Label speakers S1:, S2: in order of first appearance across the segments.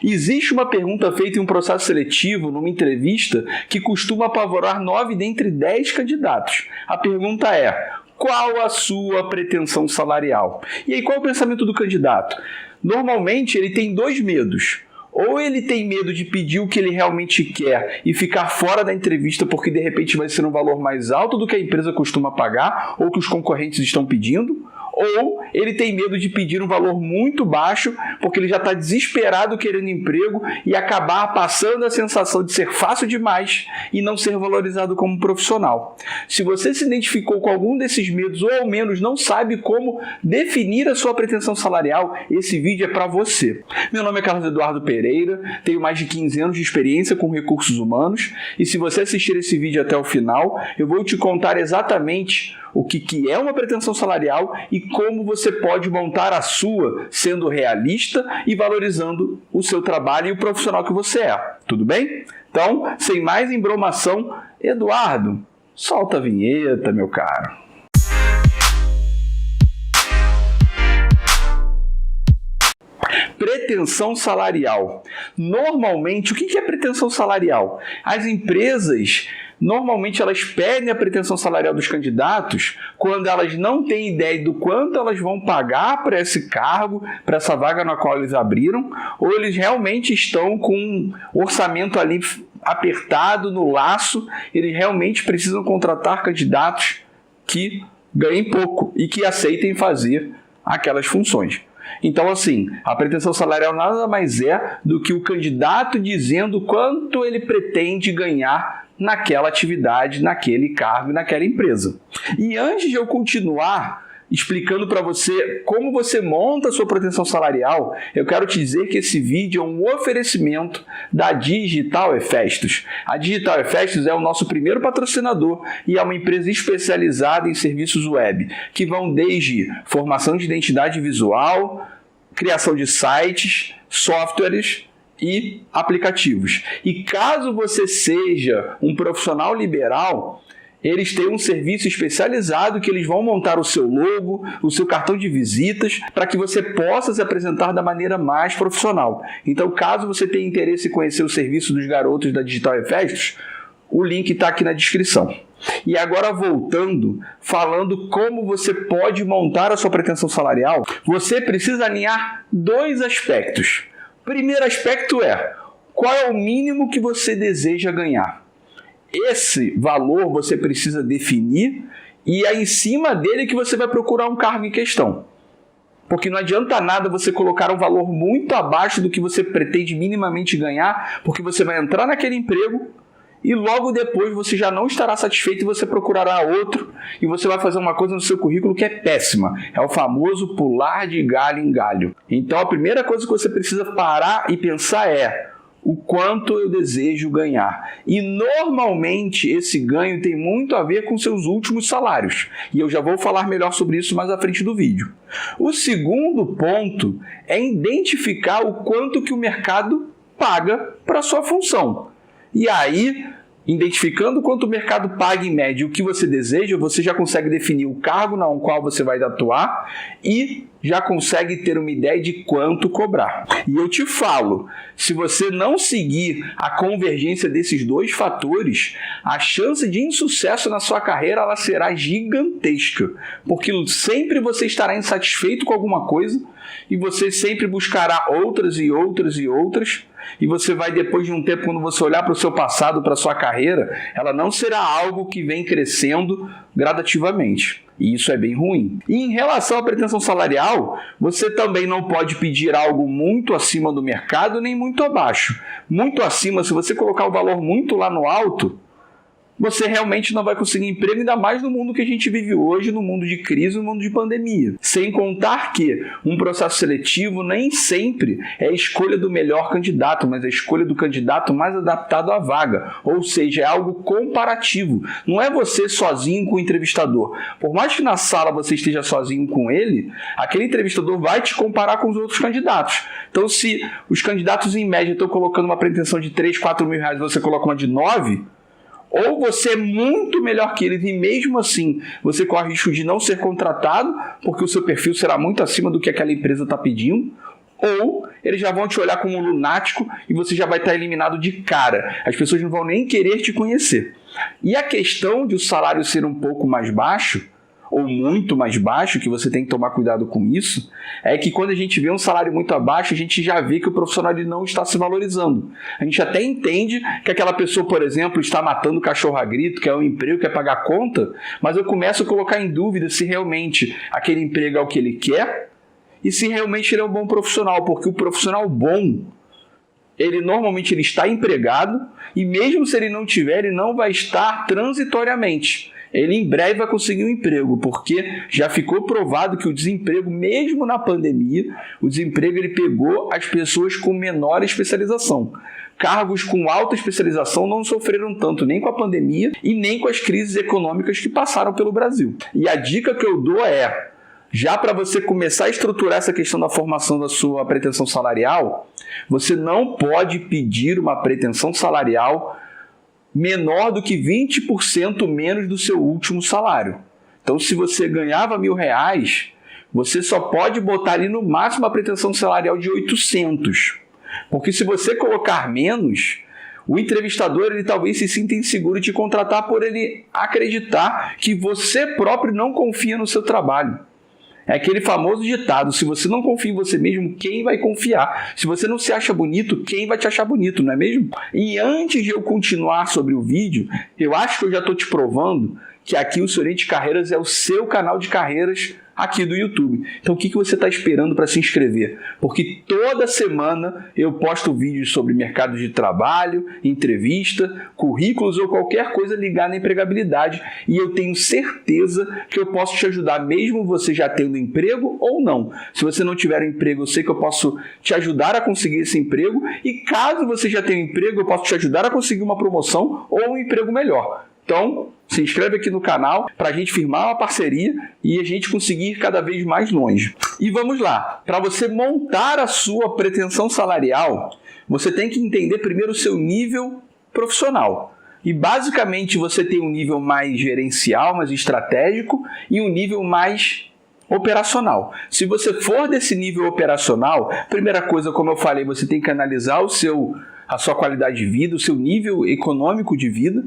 S1: Existe uma pergunta feita em um processo seletivo, numa entrevista, que costuma apavorar 9 dentre 10 candidatos. A pergunta é: qual a sua pretensão salarial? E aí, qual é o pensamento do candidato? Normalmente, ele tem 2 medos. Ou ele tem medo de pedir o que ele realmente quer e ficar fora da entrevista porque de repente vai ser um valor mais alto do que a empresa costuma pagar ou que os concorrentes estão pedindo. Ou ele tem medo de pedir um valor muito baixo porque ele já está desesperado querendo emprego e acabar passando a sensação de ser fácil demais e não ser valorizado como profissional. Se você se identificou com algum desses medos ou ao menos não sabe como definir a sua pretensão salarial, esse vídeo é para você. Meu nome é Carlos Eduardo Pereira, tenho mais de 15 anos de experiência com recursos humanos e se você assistir esse vídeo até o final, eu vou te contar exatamente o que é uma pretensão salarial e como você pode montar a sua sendo realista e valorizando o seu trabalho e o profissional que você é. Tudo bem? Então, sem mais embromação, Eduardo, solta a vinheta, meu caro. Pretensão salarial. Normalmente, o que é pretensão salarial? As empresas, normalmente, elas pedem a pretensão salarial dos candidatos quando elas não têm ideia do quanto elas vão pagar para esse cargo, para essa vaga na qual eles abriram, ou eles realmente estão com um orçamento ali apertado, no laço, eles realmente precisam contratar candidatos que ganhem pouco e que aceitem fazer aquelas funções. Então, assim, a pretensão salarial nada mais é do que o candidato dizendo quanto ele pretende ganhar naquela atividade, naquele cargo, naquela empresa. E antes de eu continuar explicando para você como você monta a sua pretensão salarial, eu quero te dizer que esse vídeo é um oferecimento da Digital Efestos. A Digital Efestos é o nosso primeiro patrocinador e é uma empresa especializada em serviços web, que vão desde formação de identidade visual, criação de sites, softwares e aplicativos. E caso você seja um profissional liberal, eles têm um serviço especializado que eles vão montar o seu logo, o seu cartão de visitas, para que você possa se apresentar da maneira mais profissional. Então, caso você tenha interesse em conhecer o serviço dos garotos da Digital Efestos, o link está aqui na descrição. E agora voltando, falando como você pode montar a sua pretensão salarial, você precisa alinhar 2 aspectos. O primeiro aspecto é: qual é o mínimo que você deseja ganhar? Esse valor você precisa definir e é em cima dele que você vai procurar um cargo em questão. Porque não adianta nada você colocar um valor muito abaixo do que você pretende minimamente ganhar, porque você vai entrar naquele emprego e logo depois você já não estará satisfeito e você procurará outro e você vai fazer uma coisa no seu currículo que é péssima. É o famoso pular de galho em galho. Então a primeira coisa que você precisa parar e pensar é: o quanto eu desejo ganhar. E normalmente esse ganho tem muito a ver com seus últimos salários. E eu já vou falar melhor sobre isso mais à frente do vídeo. O segundo ponto é identificar o quanto que o mercado paga para a sua função. E aí, identificando quanto o mercado paga em média e o que você deseja, você já consegue definir o cargo no qual você vai atuar e já consegue ter uma ideia de quanto cobrar. E eu te falo, se você não seguir a convergência desses 2 fatores, a chance de insucesso na sua carreira ela será gigantesca, porque sempre você estará insatisfeito com alguma coisa e você sempre buscará outras e outras e outras, e você vai, depois de um tempo, quando você olhar para o seu passado, para a sua carreira, ela não será algo que vem crescendo gradativamente. E isso é bem ruim. E em relação à pretensão salarial, você também não pode pedir algo muito acima do mercado, nem muito abaixo. Muito acima, se você colocar o valor muito lá no alto, você realmente não vai conseguir emprego, ainda mais no mundo que a gente vive hoje, no mundo de crise, no mundo de pandemia. Sem contar que um processo seletivo nem sempre é a escolha do melhor candidato, mas a escolha do candidato mais adaptado à vaga. Ou seja, é algo comparativo. Não é você sozinho com o entrevistador. Por mais que na sala você esteja sozinho com ele, aquele entrevistador vai te comparar com os outros candidatos. Então, se os candidatos em média estão colocando uma pretensão de 3, 4 mil reais e você coloca uma de 9, ou você é muito melhor que eles e mesmo assim você corre risco de não ser contratado porque o seu perfil será muito acima do que aquela empresa está pedindo, Ou eles já vão te olhar como um lunático e você já vai estar eliminado de cara. As pessoas não vão nem querer te conhecer. E a questão de o salário ser um pouco mais baixo, ou muito mais baixo, que você tem que tomar cuidado com isso, é que quando a gente vê um salário muito abaixo, a gente já vê que o profissional ele não está se valorizando. A gente até entende que aquela pessoa, por exemplo, está matando cachorro a grito, quer um emprego, quer pagar conta, mas eu começo a colocar em dúvida se realmente aquele emprego é o que ele quer e se realmente ele é um bom profissional, porque o profissional bom, ele normalmente ele está empregado e mesmo se ele não tiver, ele não vai estar transitoriamente. Ele em breve vai conseguir um emprego, porque já ficou provado que o desemprego, mesmo na pandemia, o desemprego ele pegou as pessoas com menor especialização. Cargos com alta especialização não sofreram tanto nem com a pandemia e nem com as crises econômicas que passaram pelo Brasil. E a dica que eu dou é, já para você começar a estruturar essa questão da formação da sua pretensão salarial, você não pode pedir uma pretensão salarial menor do que 20% menos do seu último salário. Então, se você ganhava R$1.000, você só pode botar ali no máximo a pretensão salarial de 800. Porque se você colocar menos, o entrevistador ele talvez se sinta inseguro de te contratar por ele acreditar que você próprio não confia no seu trabalho. É aquele famoso ditado, se você não confia em você mesmo, quem vai confiar? Se você não se acha bonito, quem vai te achar bonito, não é mesmo? E antes de eu continuar sobre o vídeo, eu acho que eu já estou te provando que aqui o Surente Carreiras é o seu canal de carreiras aqui do YouTube. Então o que você está esperando para se inscrever? Porque toda semana eu posto vídeos sobre mercado de trabalho, entrevista, currículos ou qualquer coisa ligada à empregabilidade e eu tenho certeza que eu posso te ajudar mesmo você já tendo emprego ou não. Se você não tiver emprego, eu sei que eu posso te ajudar a conseguir esse emprego e caso você já tenha emprego, eu posso te ajudar a conseguir uma promoção ou um emprego melhor. Então, se inscreve aqui no canal para a gente firmar uma parceria e a gente conseguir ir cada vez mais longe. E vamos lá, para você montar a sua pretensão salarial, você tem que entender primeiro o seu nível profissional. E basicamente você tem um nível mais gerencial, mais estratégico e um nível mais operacional. Se você for desse nível operacional, primeira coisa, como eu falei, você tem que analisar a sua qualidade de vida, o seu nível econômico de vida,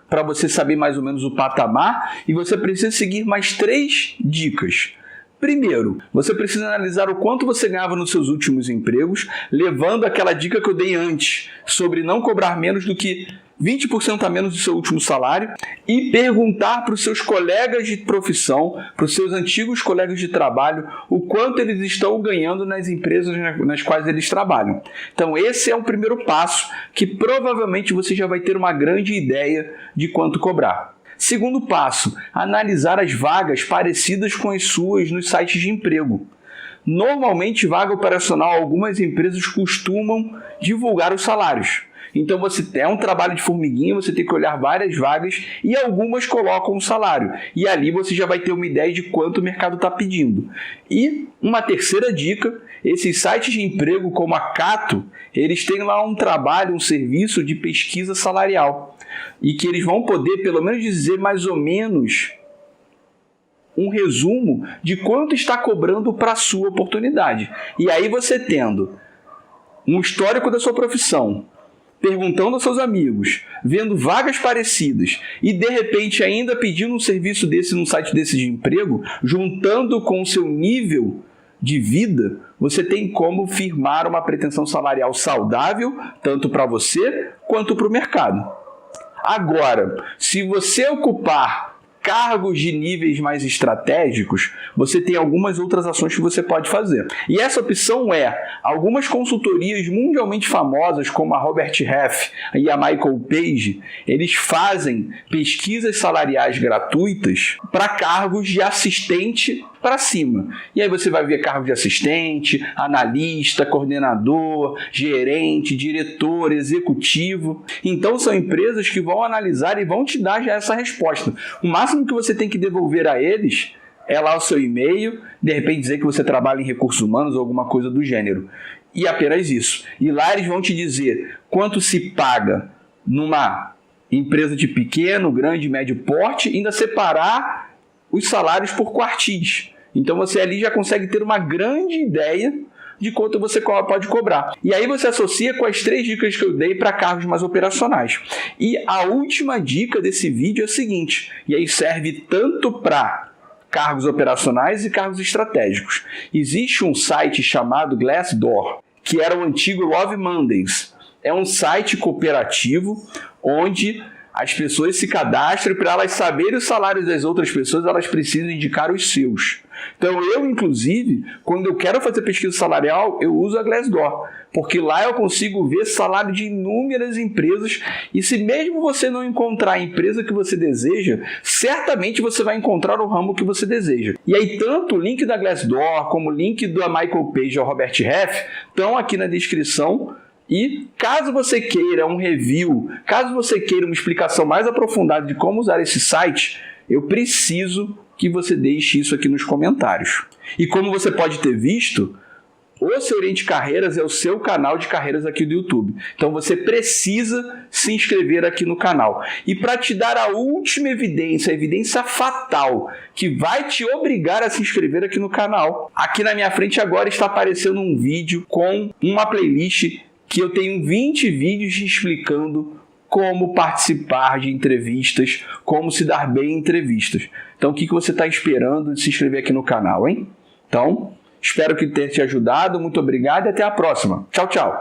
S1: para você saber mais ou menos o patamar, e você precisa seguir mais 3 dicas. Primeiro, você precisa analisar o quanto você ganhava nos seus últimos empregos, levando aquela dica que eu dei antes, sobre não cobrar menos do que 20% a menos do seu último salário, e perguntar para os seus colegas de profissão, para os seus antigos colegas de trabalho, o quanto eles estão ganhando nas empresas nas quais eles trabalham. Então esse é o primeiro passo, que provavelmente você já vai ter uma grande ideia de quanto cobrar. Segundo passo, analisar as vagas parecidas com as suas nos sites de emprego. Normalmente, vaga operacional, algumas empresas costumam divulgar os salários. Então, é um trabalho de formiguinha, você tem que olhar várias vagas e algumas colocam um salário. E ali você já vai ter uma ideia de quanto o mercado está pedindo. E uma terceira dica, esses sites de emprego como a Cato, eles têm lá um trabalho, um serviço de pesquisa salarial. E que eles vão poder, pelo menos, dizer mais ou menos um resumo de quanto está cobrando para a sua oportunidade. E aí você tendo um histórico da sua profissão, perguntando aos seus amigos, vendo vagas parecidas e de repente ainda pedindo um serviço desse num site desse de emprego, juntando com o seu nível de vida, você tem como firmar uma pretensão salarial saudável, tanto para você quanto para o mercado. Agora, se você ocupar cargos de níveis mais estratégicos, você tem algumas outras ações que você pode fazer. E essa opção é, algumas consultorias mundialmente famosas, como a Robert Half e a Michael Page, eles fazem pesquisas salariais gratuitas para cargos de assistente para cima. E aí você vai ver cargos de assistente, analista, coordenador, gerente, diretor, executivo. Então são empresas que vão analisar e vão te dar já essa resposta. O máximo que você tem que devolver a eles é lá o seu e-mail, de repente dizer que você trabalha em recursos humanos ou alguma coisa do gênero. E apenas isso. E lá eles vão te dizer quanto se paga numa empresa de pequeno, grande, médio porte, e ainda separar os salários por quartis. Então você ali já consegue ter uma grande ideia de quanto você pode cobrar. E aí você associa com as 3 dicas que eu dei para cargos mais operacionais. E a última dica desse vídeo é a seguinte, e aí serve tanto para cargos operacionais e cargos estratégicos. Existe um site chamado Glassdoor, que era o antigo Love Mondays. É um site cooperativo onde as pessoas se cadastram e para elas saberem os salários das outras pessoas, elas precisam indicar os seus. Então eu, inclusive, quando eu quero fazer pesquisa salarial, eu uso a Glassdoor, porque lá eu consigo ver salário de inúmeras empresas e se mesmo você não encontrar a empresa que você deseja, certamente você vai encontrar o ramo que você deseja. E aí tanto o link da Glassdoor como o link da Michael Page ou Robert Half estão aqui na descrição. E caso você queira um review, caso você queira uma explicação mais aprofundada de como usar esse site, eu preciso que você deixe isso aqui nos comentários. E como você pode ter visto, o Seu Oriente Carreiras é o seu canal de carreiras aqui do YouTube. Então você precisa se inscrever aqui no canal. E para te dar a última evidência, a evidência fatal, que vai te obrigar a se inscrever aqui no canal, aqui na minha frente agora está aparecendo um vídeo com uma playlist que eu tenho 20 vídeos explicando como participar de entrevistas, como se dar bem em entrevistas. Então, o que você está esperando de se inscrever aqui no canal, hein? Então, espero que tenha te ajudado. Muito obrigado e até a próxima. Tchau, tchau.